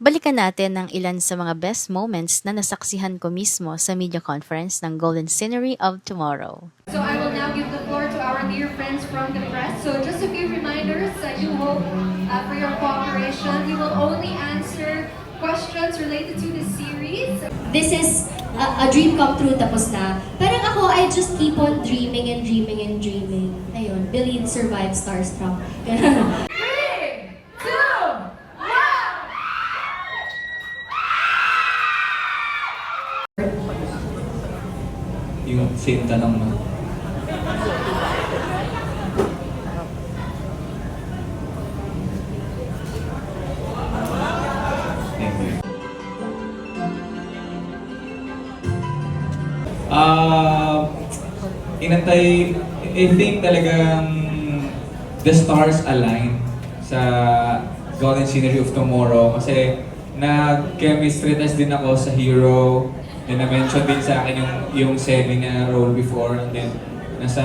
Balikan natin ang ilan sa mga best moments na nasaksihan ko mismo sa media conference ng Golden Scenery of Tomorrow. So I will now give the floor to our dear friends from the press. So just a few reminders. I do hope for your cooperation. You will only answer questions related to the series. This is a dream come true tapos na. Parang ako, I just keep on dreaming and dreaming and dreaming. Ayun, Billion survive starstruck. Ganun. 3, 2, 1. Yung same tanong mo. Thank you. Inantay, I think talagang the stars align sa Golden Scenery of Tomorrow kasi nag-chemistry test din ako sa Hero. And na-mention din sa akin yung Sevi na role before, and then nasa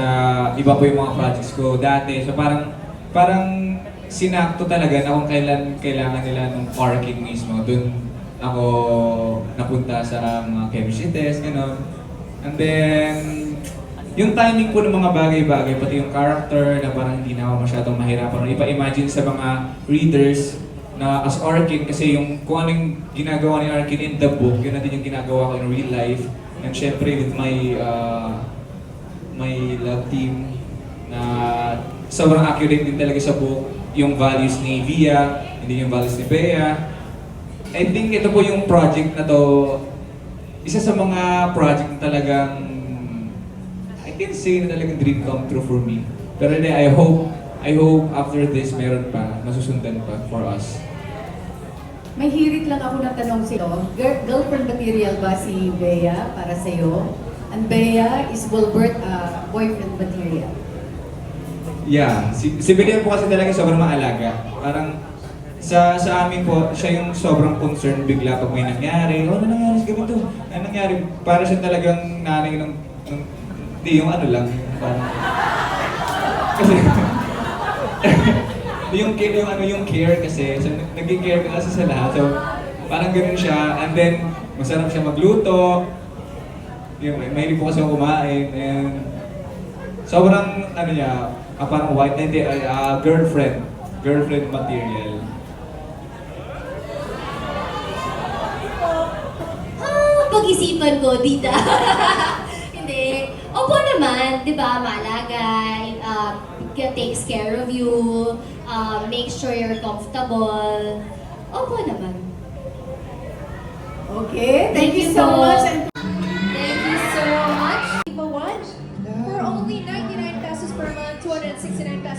iba po yung mga projects ko dati. So parang sinakto talaga na kung kailan kailangan nila ng parking mismo. Doon ako napunta sa mga chemistry test, gano'n. And then yung timing po ng mga bagay-bagay, pati yung character na parang hindi na ako masyadong mahirapan. Ipa-imagine sa mga readers na as Arkin, kasi yung kung anong ginagawa ni Arkin in the book, yun natin yung ginagawa ko in real life. And syempre with my love team na sobrang accurate din talaga sa book, yung values ni Via, hindi yung values ni Bea. I think ito po yung project na to, isa sa mga project na talagang I can say na talagang dream come true for me. Pero hindi, I hope after this meron pa, masusundan pa for us. May hirit lang ako na tanong sa'yo. Girlfriend material ba si Bea para sa'yo? And Bea is Wilbert boyfriend material. Yeah, si Bea po kasi talaga sobrang maalaga. Parang sa amin po, siya yung sobrang concerned bigla pag may nangyari. Oh, ano nangyari sa ganito? Ano nangyari? Para siya talagang nanay ng hindi yung ano lang. Parang, kasi yung care kasi, so nag-care ka kasi sa lahat. So parang ganoon siya, and then masarap siya magluto. Yung may po kasi kumain, and sobrang ano niya, parang white na girlfriend material. Pag-isipan ko, dita. Hindi. Opo naman, di ba, malagay, takes care of you, make sure you're comfortable. Opo naman. Okay, thank you so po. much. And Thank you so much. For only 99 pesos per month, 269 pesos.